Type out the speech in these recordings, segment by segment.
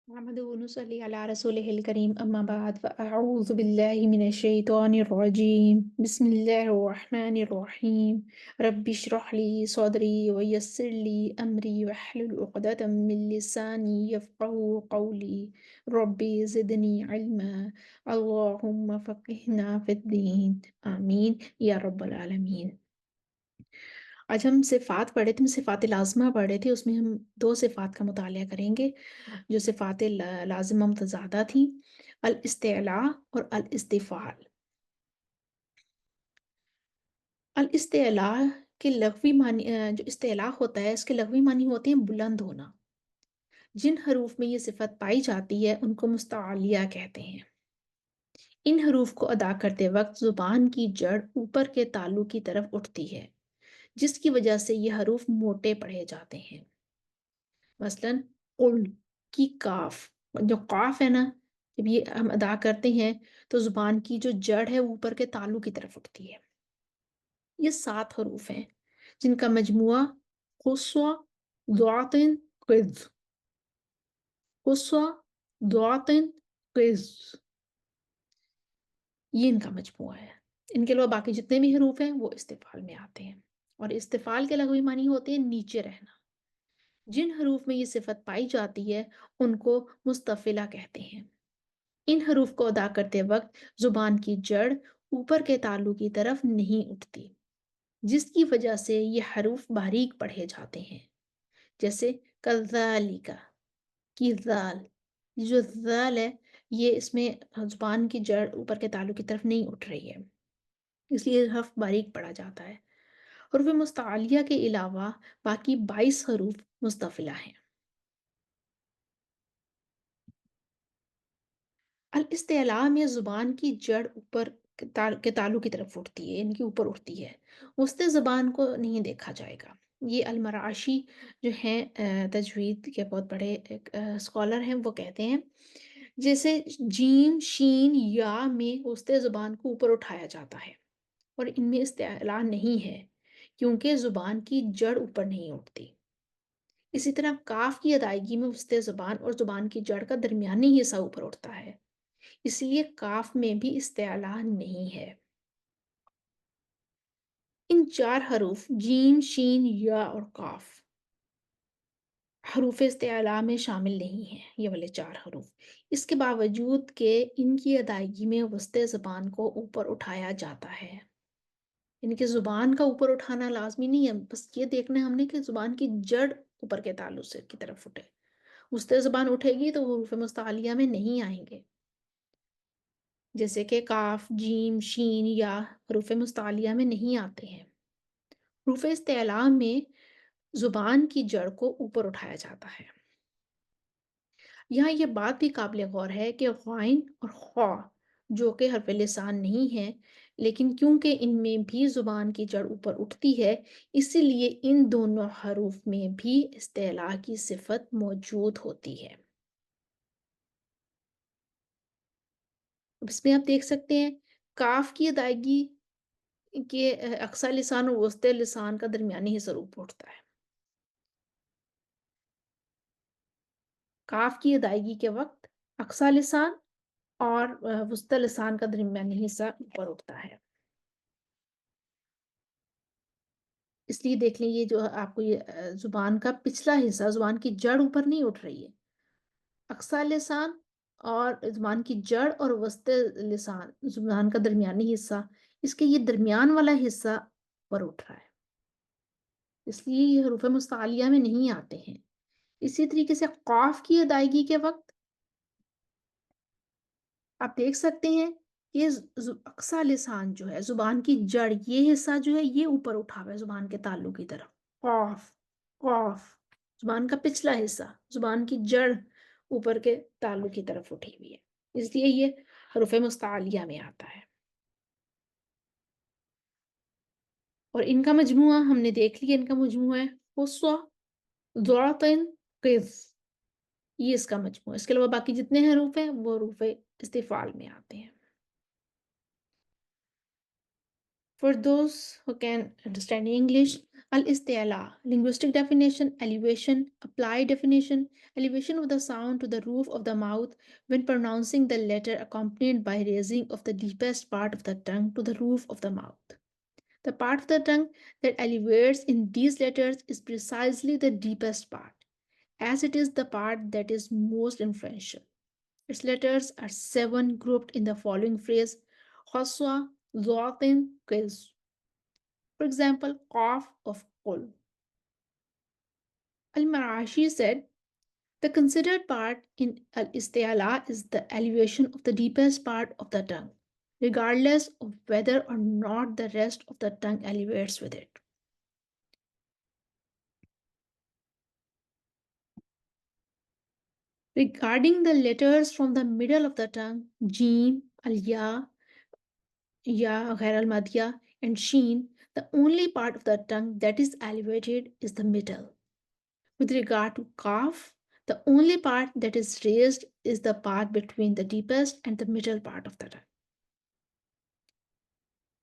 نحمده ونصلي على رسوله الكريم أما بعد فأعوذ بالله من الشيطان الرجيم بسم الله الرحمن الرحيم رب اشرح لي صدري ويسر لي أمري واحلل عقدة من لساني يفقهوا قولي ربي زدني علما اللهم فقهنا في الدين آمين يا رب العالمين. आज हम सिफ़ात पढ़े थे, हम सिफ़ात लाज़िमा पढ़ रहे थे, उसमें हम 2 सिफ़ात का मुतालिया करेंगे, जो सिफ़ात लाज़िमा मुतज़ादा थी, अल-इस्तिला और अल-इस्तिफ़ाल। अल-इस्तिला के लग़वी मानी जो इस्तिला होता है, इसके लग़वी मानी होते हैं बुलंद होना। जिन हरूफ़ में ये सिफ़त पाई जाती है, उनको मुस्तआलिया कहते हैं। इन हरूफ़ को अदा करते वक़्त ज़ुबान की जड़ ऊपर के तालु की तरफ उठती है, जिसकी वजह से ये हरूफ़ मोटे पढ़े जाते हैं। मसलन कुल की काफ, जो काफ है ना, जब ये हम अदा करते हैं तो जुबान की जो जड़ है वो ऊपर के तालु की तरफ उठती है। ये 7 हरूफ हैं जिनका मजमुआ खुस्वा दुआतिन क़िज़, खुस्वा दुआतिन क़िज़, ये इनका मजमुआ है। इनके अलावा बाकी जितने भी हरूफ हैं वो इस्तिफ़ाल में आते हैं और इस्तिफ़ाल के लगवी मानी होते हैं नीचे रहना। जिन हरूफ में ये सिफत पाई जाती है उनको मुस्तफ़िला कहते हैं। इन हरूफ को अदा करते वक्त जुबान की जड़ ऊपर के तालु की तरफ नहीं उठती, जिसकी वजह से ये हरूफ बारीक पढ़े जाते हैं, जैसे कज़ालिका की ज़ाल। ये जो ज़ाल है, ये इसमें जुबान की जड़ ऊपर के तालु की तरफ नहीं उठ रही है, इसलिए ये हर्फ बारीक पढ़ा जाता है। हरूफ मुस्तालिया के अलावा बाकी 22 हरूफ मुस्तफ़िला हैं। अल इस्तिला में ज़ुबान की जड़ ऊपर के तालु की तरफ उठती है, इनके ऊपर उठती है। वस्ते ज़ुबान को नहीं देखा जाएगा। ये अल-मराशी जो हैं तजवीद के बहुत बड़े एक स्कॉलर हैं, वो कहते हैं जैसे जीम, शीन, या में वस्ते ज़ुबान को ऊपर उठाया जाता है और इनमें इस्तिला नहीं है, क्योंकि ज़ुबान की जड़ ऊपर नहीं उठती। इसी तरह काफ की अदायगी में वस्ते ज़ुबान और ज़ुबान की जड़ का दरमियानी हिस्सा ऊपर उठता है, इसलिए काफ में भी इस्तिला नहीं है। इन 4 हरूफ जीम, शीन, या और काफ हरूफ इस्तिला में शामिल नहीं हैं, ये वाले 4 हरूफ। इसके बावजूद कि इनकी अदायगी में वस्ते ज़ुबान को ऊपर उठाया जाता है। इनकी ज़ुबान का ऊपर उठाना लाज़मी नहीं है, बस ये देखना है हमने कि ज़ुबान की जड़ ऊपर के तालु से की तरफ उठे। वस्ते ज़ुबान उठेगी तो वो हरूफ मुस्तालिया में नहीं आएँगे। जैसे कि काफ, जीम, शीन, या हरूफ मुस्तालिया में नहीं आते हैं। हरूफ इस्तिला में ज़ुबान की जड़ को ऊपर उठाया जाता है। यहाँ ये बात भी काबिल गौर है कि ग़ाइन और ख़ा जो कि हर्फ़ लिसान नहीं है, लेकिन क्योंकि इनमें भी ज़ुबान की जड़ ऊपर उठती है, इसीलिए इन दोनों हरूफ में भी इस्तिला की सिफ़त मौजूद होती है। अब इसमें आप देख सकते हैं काफ की अदायगी के अक़सा लिसान और वस्ते लिसान का दरमियानी हिस्सा ऊपर उठता है। काफ की अदायगी के वक़्त अक़सा लिसान और वस्ता लिसान का दरमियानी हिस्सा ऊपर उठता है। इसलिए देख लें ये जो आपको ये ज़ुबान का पिछला हिस्सा, ज़ुबान की जड़ ऊपर नहीं उठ रही है। अक़सा लिसान और ज़ुबान की जड़ और वस्ते लिसान, ज़ुबान का दरमियानी हिस्सा, इसके ये दरमियान वाला हिस्सा ऊपर उठ रहा है। इसलिए ये हरूफ़ मुस्तालिया में नहीं आते हैं। इसी तरीके से क़ाफ की अदायगी के वक़्त आप देख सकते हैं ये अक्सा लिसान जो है, जुबान की जड़, ये हिस्सा जो है ये ऊपर उठा हुआ है जुबान के तालु की तरफ। कॉफ, कॉफ, जुबान का पिछला हिस्सा, जुबान की जड़ ऊपर के तालु की तरफ उठी हुई है, इसलिए ये हरूफ मुस्तालिया में आता है। और इनका मजमुआ हमने देख लिया, इनका मजमुआ है हुस्वा, ज़ुअतन, क़िज़, ये इसका मजमुआ है। इसके अलावा बाकी जितने हरूफ हैं वो हरूफ इस्तिफ़ाल में आते हैं। For those who can understand English, al-isti'la, linguistic definition, elevation, applied definition, elevation of the sound to the roof of the mouth when pronouncing the letter accompanied by raising of the deepest part of the tongue to the roof of the mouth. The part of the tongue that elevates in these letters is precisely the deepest part, as it is the part that is most influential. Its letters are seven grouped in the following phrase: Khoswa, Zoatin, Qiz. For example, Qaf of Qul. Al-Marashi said, the considered part in al-isti'ala is the elevation of the deepest part of the tongue, regardless of whether or not the rest of the tongue elevates with it. Regarding the letters from the middle of the tongue, Jim, Al-Ya, Ya, Ghair al-Madya, and Sheen, the only part of the tongue that is elevated is the middle. With regard to Kaf, the only part that is raised is the part between the deepest and the middle part of the tongue.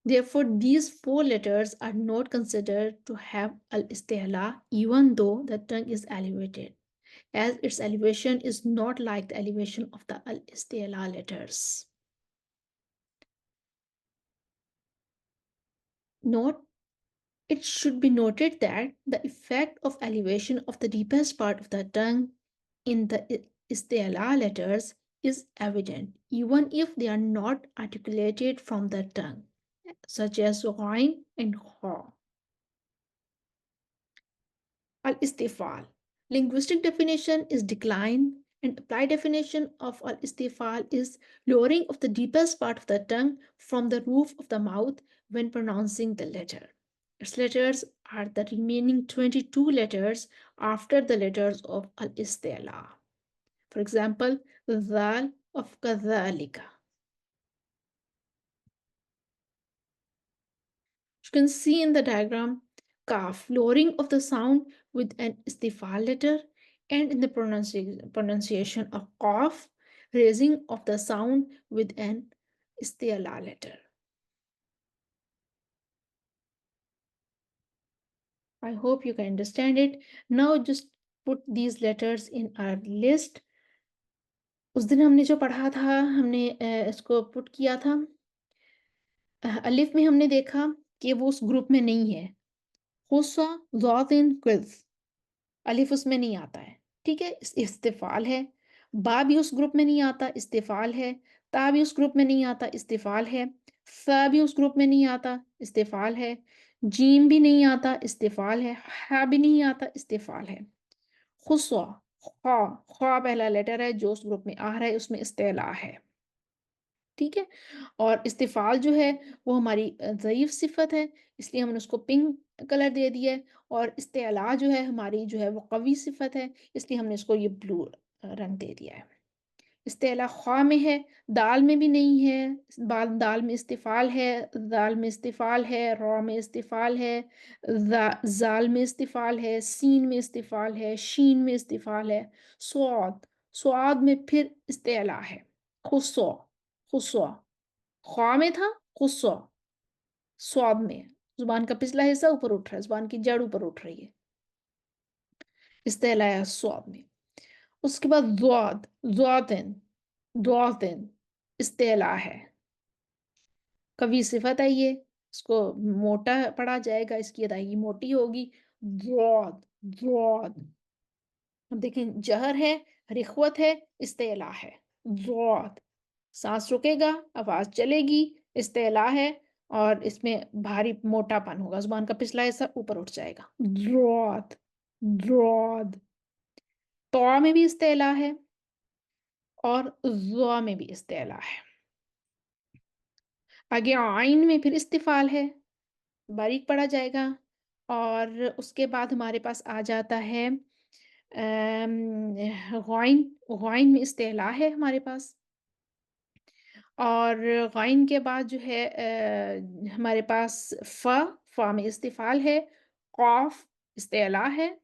Therefore, these four letters are not considered to have al-isti'la even though the tongue is elevated, as its elevation is not like the elevation of the al-isti'la letters. Note, it should be noted that the effect of elevation of the deepest part of the tongue in the isti'la letters is evident, even if they are not articulated from the tongue, such as ghain and kha. Al-istifal. Linguistic definition is decline, and applied definition of al-istifal is lowering of the deepest part of the tongue from the roof of the mouth when pronouncing the letter. Its letters are the remaining 22 letters after the letters of al-istila. For example, the zal of kadhalika. You can see in the diagram kaf, lowering of the sound with an istifal letter, and in the pronunciation of qaf, raising of the sound with an istiala letter. I hope you can understand it. Now just put these letters in our list. उस दिन हमने जो पढ़ा था, हमने इसको put किया था। अलिफ में हमने देखा कि वो उस ग्रुप में नहीं है। हुस्सा, ज़ातिन, क़िज़, अलिफ उसमें नहीं आता है, ठीक है? इस्तिफ़ाल है। बा भी उस ग्रुप में नहीं आता, इस्तिफ़ाल है। ता भी उस ग्रुप में नहीं आता, इस्तिफ़ाल है। सा भी उस ग्रुप में नहीं आता, इस्तिफ़ाल है। जीम भी नहीं आता, इस्तिफ़ाल है। हा भी नहीं आता, इस्तिफ़ाल है। खुस्वा, ख्वा, ख्वा पहला लेटर है जो उस ग्रुप में आ रहा है, उसमें इस्तिला है। ठीक है? और इस्तिफ़ाल जो है वो हमारी ज़ईफ़ सिफ़त है, इसलिए हमने उसको पिंक कलर दे दिया है, और इस्तिला जो है हमारी जो है वो क़वी सिफ़त है, इसलिए हमने इसको ये ब्लू रंग दे दिया है। इस्तिला ख़्वा में है, दाल में भी नहीं है, दाल में इस्तिफ़ाल है, दाल में इस्तिफ़ाल है, रॉ में इस्तिफ़ाल है, ज़ाल में इस्तिफ़ाल है, सीन में इस्तिफ़ाल है, शीन में इस्तिफ़ाल है, स्वाद, स्वाद में फिर इस्तिला है, खुस्वा, खुस्वा, ख्वा में था, खुस्वा, स्वाद में, ज़ुबान का पिछला हिस्सा ऊपर उठ रहा है, ज़ुबान की जड़ ऊपर उठ रही है, इस्तिला है स्वाद में। उसके बाद ज़्वाद, ज़्वातिन, ज़्वातिन, इस्तिला है, कवी सिफत है ये, इसको मोटा पढ़ा जाएगा, इसकी अदायगी मोटी होगी। ज़्वाद, ज़्वाद। अब देखें, जहर है, रिख्वत है, इस्तिला है। ज़्वाद, सांस रुकेगा, आवाज चलेगी, इस्तिला है, और इसमें भारी मोटापन होगा, ज़ुबान का पिछला हिस्सा ऊपर उठ जाएगा। ज़्वाद, ज़्वाद। तौ में भी इस्तिला है और ज़ा में भी इस्तिला है। आगे आइन में फिर इस्तिफ़ाल है, बारीक पढ़ा जाएगा, और उसके बाद हमारे पास आ जाता है ग़ाइन, ग़ाइन में इस्तिला है हमारे पास, और ग़ाइन के बाद जो है हमारे पास फ़ा में इस्तिफ़ाल है, क़ाफ़ इस्तिला है,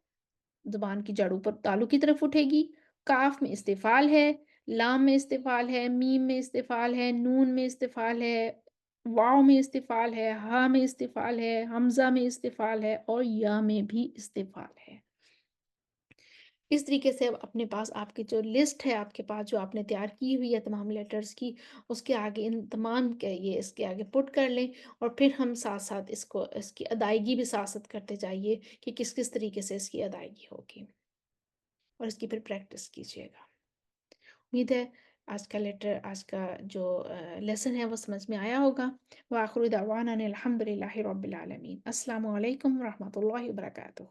ज़ुबान की जड़ ऊपर तालु की तरफ उठेगी, काफ में इस्तिफ़ाल है, लाम में इस्तिफ़ाल है, मीम में इस्तिफ़ाल है, नून में इस्तिफ़ाल है, واو میں استفال ہے، ہا میں استفال ہے، حمزہ میں استفال ہے اور یا میں بھی استفال ہے۔ اس طریقے سے اب اپنے پاس آپ کی جو لسٹ ہے آپ کے پاس جو آپ نے تیار کی ہوئی ہے تمام لیٹرز کی، اس کے آگے ان تمام کے یہ اس کے آگے پٹ کر لیں، اور پھر ہم ساتھ ساتھ اس کی ادائیگی بھی ساتھ ساتھ کرتے جائیے کہ کس کس طریقے سے اس کی ادائیگی ہوگی، اور اس کی پھر پریکٹس کیجیے گا۔ امید ہے آج کا جو لیسن ہے وہ سمجھ میں آیا ہوگا۔ وآخر دعوانا ان الحمد للہ رب العالمین۔ السلام علیکم ورحمۃ اللہ وبرکاتہ۔